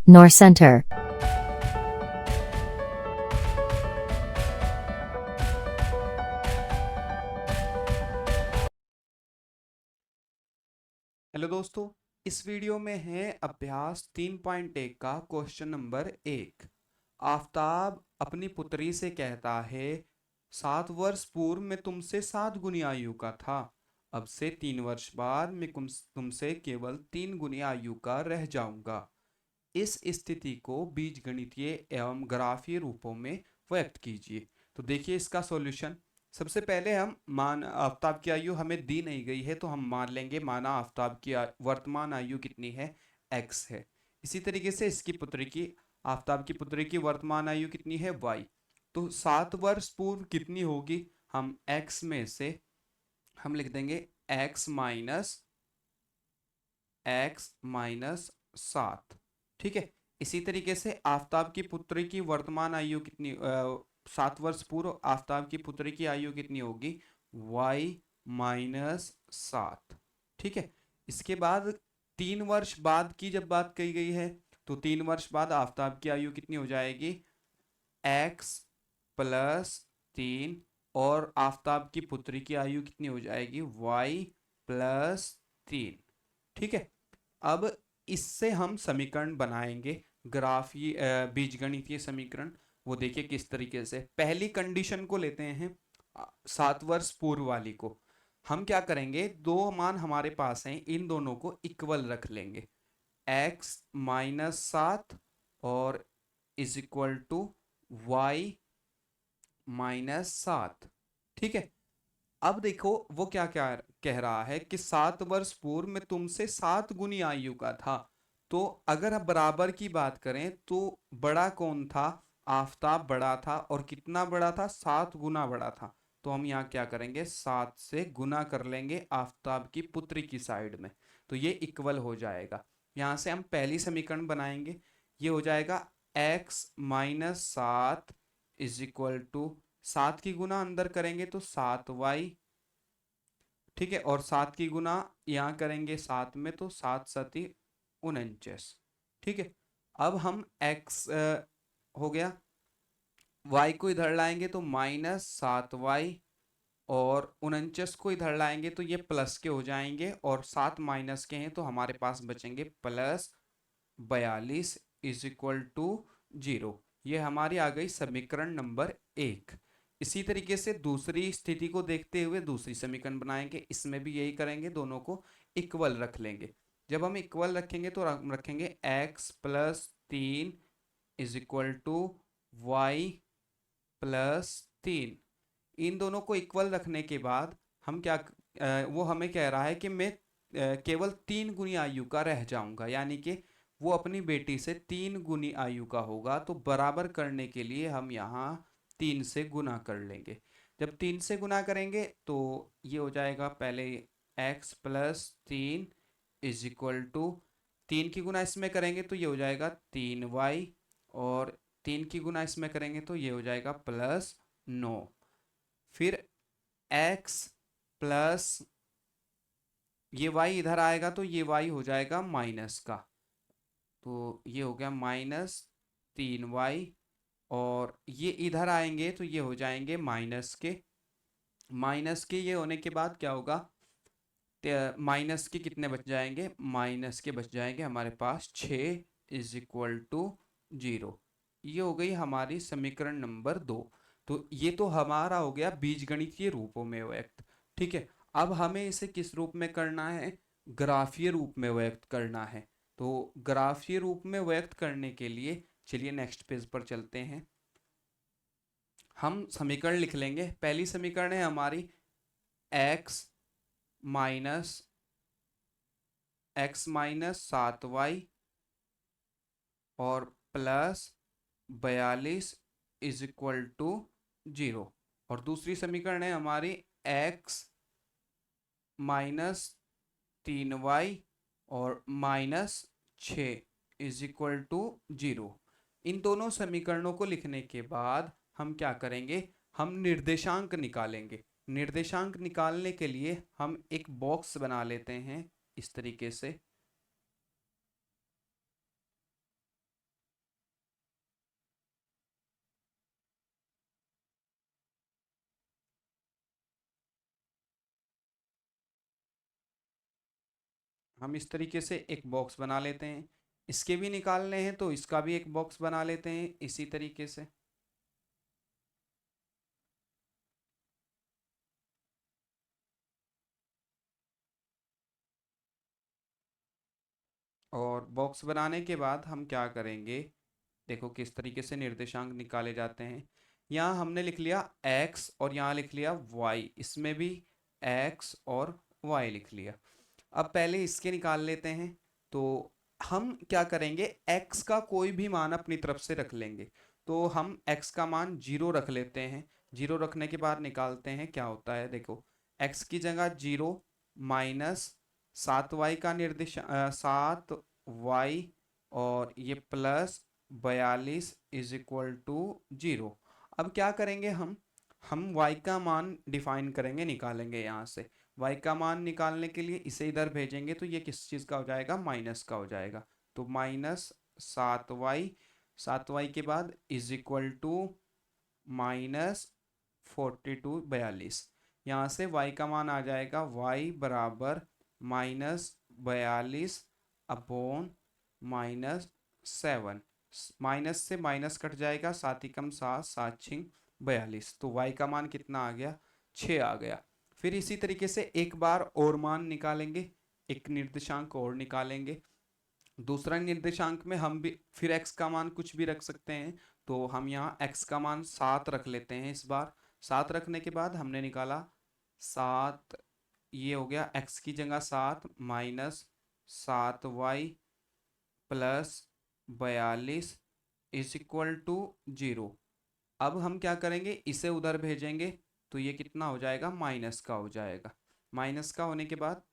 nor center. Hello दोस्तों, इस video में है अभ्यास 3.1 का क्वेश्चन नंबर 1। आफताब अपनी पुत्री से कहता है, 7 वर्ष पूर्व मैं तुमसे 7 गुनी आयु का था। अब से 3 वर्ष बाद मैं तुमसे केवल 3 गुनी आयु का रह जाऊंगा। इस स्थिति को बीजगणितीय एवं ग्राफीय रूपों में व्यक्त कीजिए। तो देखिए इसका सॉल्यूशन। सबसे पहले हम मान आफ्ताब की आयु हमें दी नहीं गई है, तो हम मान लेंगे माना आफ्ताब की वर्तमान आयु कितनी है, x है। इसी तरीके से इसकी पुत्री की, आफ्ताब की पुत्री की वर्तमान आयु कितनी है, y। तो 7 वर्ष पूर्व कितनी होगी, हम x में से हम लिख देंगे x माइनस 7। ठीक है। इसी तरीके से आफ्ताब की पुत्री की वर्तमान आयु कितनी, 7 वर्ष पूर्व आफ्ताब की पुत्री की आयु कितनी होगी, y-7। ठीक है। इसके बाद 3 वर्ष बाद की जब बात कही गई है, तो 3 वर्ष बाद आफ्ताब की आयु कितनी हो जाएगी, x+3। और आफ्ताब की पुत्री की आयु कितनी हो जाएगी, y+3। ठीक है। अब इससे हम समीकरण बनाएंगे, ग्राफीय बीजगणितीय समीकरण। वो देखिए किस तरीके से। पहली कंडीशन को लेते हैं, 7 वर्ष पूर्व वाली को। हम क्या करेंगे, दो मान हमारे पास हैं, इन दोनों को इक्वल रख लेंगे, x-7 और इज इक्वल टू y-7। ठीक है। अब देखो वो क्या क्या कह रहा है कि 7 वर्ष पूर्व में तुमसे 7 गुनी आयु का था। तो अगर अब बराबर की बात करें तो बड़ा कौन था, आफताब बड़ा था। और कितना बड़ा था, 7 गुना बड़ा था। तो हम यहाँ क्या करेंगे, 7 से गुना कर लेंगे आफताब की पुत्री की साइड में। तो ये इक्वल हो जाएगा। यहाँ से हम पहली समीकरण बनाएंगे। ये हो जाएगा x-7 इज इक्वल टू, 7 की गुना अंदर करेंगे तो 7y। ठीक है। और 7 की गुना यहाँ करेंगे 7 में तो 7×7=49। ठीक है। अब हम x हो गया, y को इधर लाएंगे तो -7y। और 49 को इधर लाएंगे तो ये प्लस के हो जाएंगे, और 7 माइनस के हैं तो हमारे पास बचेंगे +42 इज इक्वल टू 0। ये हमारी आ गई समीकरण नंबर 1। इसी तरीके से दूसरी स्थिति को देखते हुए दूसरी समीकरण बनाएंगे। इसमें भी यही करेंगे, दोनों को इक्वल रख लेंगे। जब हम इक्वल रखेंगे तो रखेंगे x+3 is equal to y+3। इन दोनों को इक्वल रखने के बाद हम क्या, वो हमें कह रहा है कि मैं केवल 3 गुनी आयु का रह जाऊंगा, यानी कि वो अपनी बेटी से 3 गुनी आयु का होगा। तो बराबर करने के लिए हम यहाँ 3 से गुना कर लेंगे। जब 3 से गुना करेंगे तो ये हो जाएगा, पहले x+3 इज इक्वल टू, 3 की गुना इसमें करेंगे तो ये हो जाएगा 3y। और 3 की गुना इसमें करेंगे तो ये हो जाएगा +9। फिर x प्लस, ये y इधर आएगा तो ये y हो जाएगा माइनस का। तो ये हो गया -3y। और ये इधर आएंगे तो ये हो जाएंगे माइनस के। माइनस के ये होने के बाद क्या होगा, माइनस के कितने बच जाएंगे, माइनस के बच जाएंगे हमारे पास 6 इज इक्वल टू 0। ये हो गई हमारी समीकरण नंबर 2। तो ये तो हमारा हो गया बीजगणितीय रूपों में व्यक्त। ठीक है। अब हमें इसे किस रूप में करना है, ग्राफीय रूप में व्यक्त करना है। तो ग्राफीय रूप में व्यक्त करने के लिए चलिए नेक्स्ट पेज पर चलते हैं। हम समीकरण लिख लेंगे। पहली समीकरण है हमारी माइनस x-7y और +42 इज इक्वल टू 0। और दूसरी समीकरण है हमारी x-3y और -6 इज इक्वल टू 0। इन दोनों समीकरणों को लिखने के बाद हम क्या करेंगे, हम निर्देशांक निकालेंगे। निर्देशांक निकालने के लिए हम एक बॉक्स बना लेते हैं इस तरीके से। हम इस तरीके से एक बॉक्स बना लेते हैं। इसके भी निकालने हैं तो इसका भी एक बॉक्स बना लेते हैं इसी तरीके से। और बॉक्स बनाने के बाद हम क्या करेंगे, देखो किस तरीके से निर्देशांक निकाले जाते हैं। यहाँ हमने लिख लिया x और यहाँ लिख लिया y, इसमें भी x और y लिख लिया। अब पहले इसके निकाल लेते हैं। तो हम क्या करेंगे, x का कोई भी मान अपनी तरफ से रख लेंगे। तो हम x का मान 0 रख लेते हैं। 0 रखने के बाद निकालते हैं क्या होता है। देखो x की जगह 0 माइनस 7y का निर्देश 7y और ये प्लस 42 इज इक्वल टू 0। अब क्या करेंगे, हम y का मान डिफाइन करेंगे, निकालेंगे यहाँ से। y का मान निकालने के लिए इसे इधर भेजेंगे तो ये किस चीज़ का हो जाएगा, माइनस का हो जाएगा। तो माइनस 7y, 7y के बाद इज इक्वल टू माइनस 42 यहाँ से y का मान आ जाएगा y बराबर -42 अपॉन -7। माइनस से माइनस कट जाएगा, 7 एकम 7, 7 छिंग 42। तो y का मान कितना आ गया, 6 आ गया। फिर इसी तरीके से एक बार और मान निकालेंगे, एक निर्देशांक और निकालेंगे। दूसरा निर्देशांक में हम भी फिर x का मान कुछ भी रख सकते हैं। तो हम यहाँ x का मान 7 रख लेते हैं इस बार। 7 रखने के बाद हमने निकाला 7, ये हो गया x की जगह 7 minus 7y plus 42 is equal to 0। अब हम क्या करेंगे, इसे उधर भेजेंगे तो ये कितना हो जाएगा, माइनस का हो जाएगा। माइनस का होने के बाद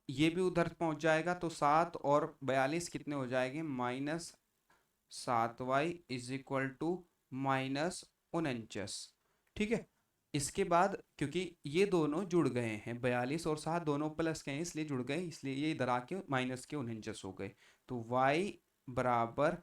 ये भी उधर पहुंच जाएगा तो 7 और 42 कितने हो जाएंगे, -7y इज इक्वल टू -49। ठीक है। इसके बाद क्योंकि ये दोनों जुड़ गए हैं, 42 और 7 दोनों प्लस के हैं इसलिए जुड़ गए, इसलिए ये इधर आके माइनस के 49 हो गए। तो y बराबर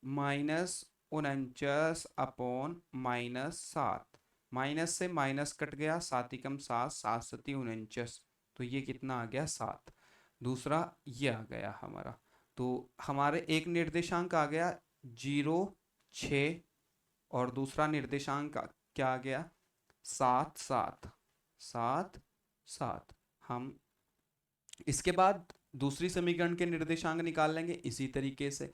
-49 अपॉन -7। माइनस से माइनस कट गया, 7 एकम 7, 7 सती 49। तो ये कितना आ गया, 7। दूसरा ये आ गया हमारा। तो हमारे एक निर्देशांक आ गया 0, 6 और दूसरा निर्देशांक क्या आ गया, 7, 7, 7, 7। हम इसके बाद दूसरी समीकरण के निर्देशांक निकाल लेंगे इसी तरीके से।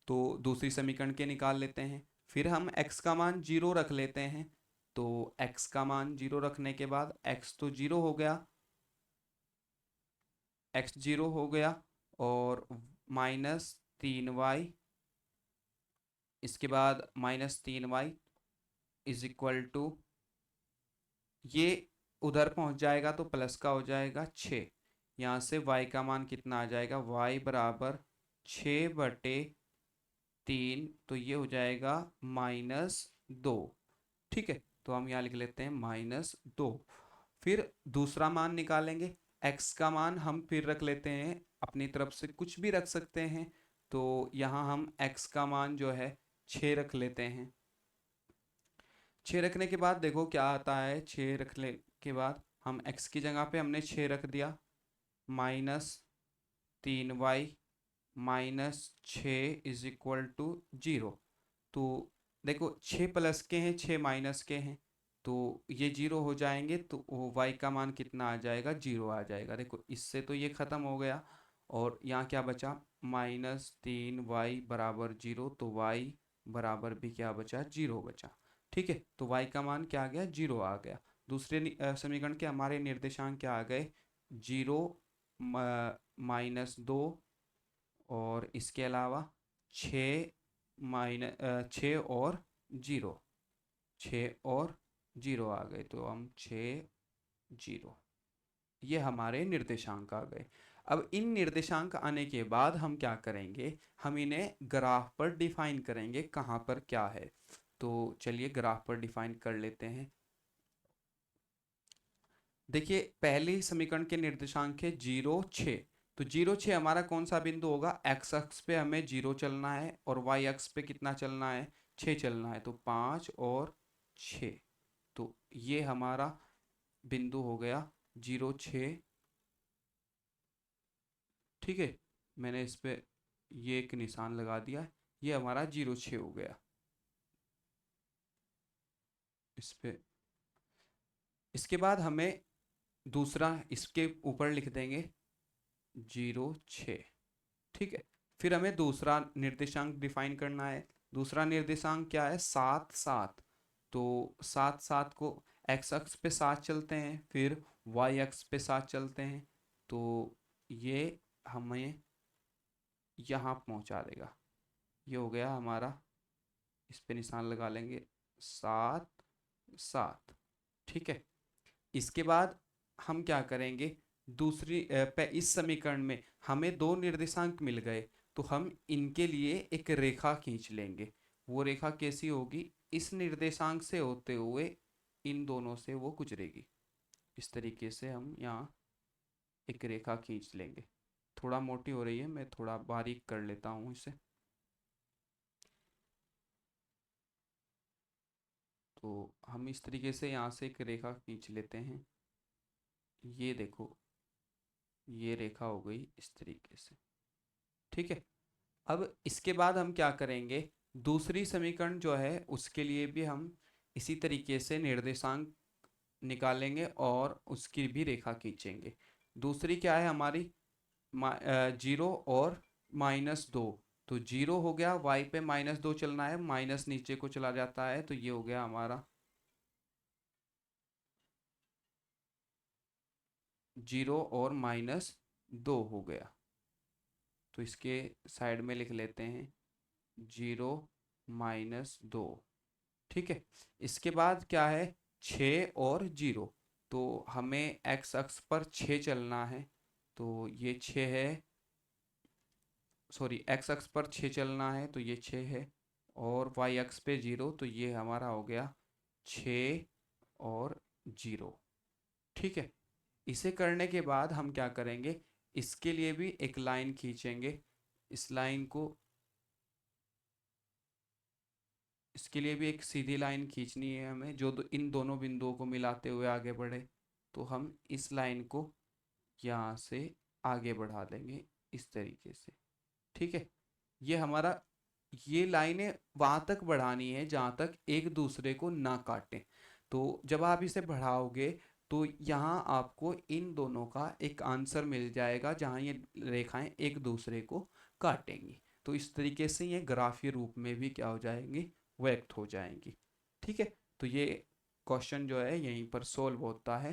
तो दूसरी समीकरण के निकाल लेते हैं। फिर हम x का मान 0 रख लेते हैं। तो x का मान 0 रखने के बाद x तो 0 हो गया, x 0 हो गया और -3y, इसके बाद -3y इज इक्वल टू, ये उधर पहुंच जाएगा तो प्लस का हो जाएगा 6। यहाँ से y का मान कितना आ जाएगा, y बराबर 6/3। तो ये हो जाएगा -2। ठीक है। तो हम यहाँ लिख लेते हैं -2। फिर दूसरा मान निकालेंगे। x का मान हम फिर रख लेते हैं, अपनी तरफ से कुछ भी रख सकते हैं। तो यहाँ हम x का मान जो है 6 रख लेते हैं। 6 रखने के बाद देखो क्या आता है, 6 रखने के बाद हम x की जगह पे हमने 6 रख दिया, -3y -6 इज इक्वल टू 0। तो देखो 6 प्लस के हैं, 6 माइनस के हैं, तो ये 0 हो जाएंगे। तो वो y का मान कितना आ जाएगा, 0 आ जाएगा। देखो इससे तो ये ख़त्म हो गया और यहाँ क्या बचा, -3y बराबर 0। तो y बराबर भी क्या बचा, 0 बचा। ठीक है। तो y का मान क्या आ गया, 0 आ गया। दूसरे समीकरण के हमारे निर्देशांक क्या आ गए, 0 -2 और इसके अलावा 6 6 और 0, 6 और 0 आ गए। तो हम 6, 0, ये हमारे निर्देशांक आ गए। अब इन निर्देशांक आने के बाद हम क्या करेंगे, हम इन्हें ग्राफ पर डिफाइन करेंगे कहाँ पर क्या है। तो चलिए ग्राफ पर डिफाइन कर लेते हैं। देखिए पहली समीकरण के निर्देशांक है 0, 6। तो 0, 6 हमारा कौन सा बिंदु होगा, x अक्ष पे हमें 0 चलना है और y अक्ष पे कितना चलना है, 6 चलना है। तो 5 और 6, तो ये हमारा बिंदु हो गया 0, 6। ठीक है, मैंने इस पे ये एक निशान लगा दिया, ये हमारा 0 6 हो गया। इस पे इसके बाद हमें दूसरा इसके ऊपर लिख देंगे 0 6। ठीक है, फिर हमें दूसरा निर्देशांक डिफाइन करना है। दूसरा निर्देशांक क्या है? 7 7। तो 7 7 को एक्स अक्ष पे 7 चलते हैं, फिर वाई अक्ष पे 7 चलते हैं, तो ये हमें यहाँ पहुँचा देगा। ये हो गया हमारा, इस पे निशान लगा लेंगे 7 7। ठीक है, इसके बाद हम क्या करेंगे? इस समीकरण में हमें दो निर्देशांक मिल गए, तो हम इनके लिए एक रेखा खींच लेंगे। वो रेखा कैसी होगी? इस निर्देशांक से होते हुए इन दोनों से वो गुजरेगी। इस तरीके से हम यहाँ एक रेखा खींच लेंगे। थोड़ा मोटी हो रही है, मैं थोड़ा बारीक कर लेता हूँ इसे। तो हम इस तरीके से यहाँ से एक रेखा खींच लेते हैं। ये देखो, ये रेखा हो गई इस तरीके से। ठीक है, अब इसके बाद हम क्या करेंगे? दूसरी समीकरण जो है उसके लिए भी हम इसी तरीके से निर्देशांक निकालेंगे और उसकी भी रेखा खींचेंगे। दूसरी क्या है हमारी? 0 और -2। तो 0 हो गया, y पे -2 चलना है, माइनस नीचे को चला जाता है, तो ये हो गया हमारा 0 और -2 हो गया। तो इसके साइड में लिख लेते हैं 0 - 2। ठीक है, इसके बाद क्या है? 6 और 0। तो हमें एक्स अक्ष पर 6 चलना है, तो ये 6 है। सॉरी, एक्स अक्ष पर 6 चलना है, तो ये 6 है। और वाई अक्ष पे 0, तो ये हमारा हो गया 6 और 0। ठीक है, इसे करने के बाद हम क्या करेंगे? इसके लिए भी एक लाइन खींचेंगे। इस लाइन को इसके लिए भी एक सीधी लाइन खींचनी है हमें, जो इन दोनों बिंदुओं को मिलाते हुए आगे बढ़े। तो हम इस लाइन को यहाँ से आगे बढ़ा देंगे इस तरीके से। ठीक है, ये हमारा, ये लाइनें वहां तक बढ़ानी है जहां तक एक दूसरे को ना काटें। तो जब आप इसे बढ़ाओगे तो यहाँ आपको इन दोनों का एक आंसर मिल जाएगा जहाँ ये रेखाएं एक दूसरे को काटेंगी। तो इस तरीके से ये ग्राफीय रूप में भी क्या हो जाएंगी? व्यक्त हो जाएंगी। ठीक है, तो ये क्वेश्चन जो है यहीं पर सोल्व होता है।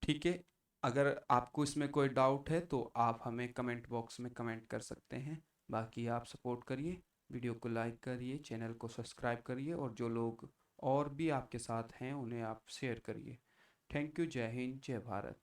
ठीक है, अगर आपको इसमें कोई डाउट है तो आप हमें कमेंट बॉक्स में कमेंट कर सकते हैं। बाकी आप सपोर्ट करिए, वीडियो को लाइक करिए, चैनल को सब्सक्राइब करिए, और जो लोग और भी आपके साथ हैं उन्हें आप शेयर करिए। Thank you. जय हिंद, जय भारत।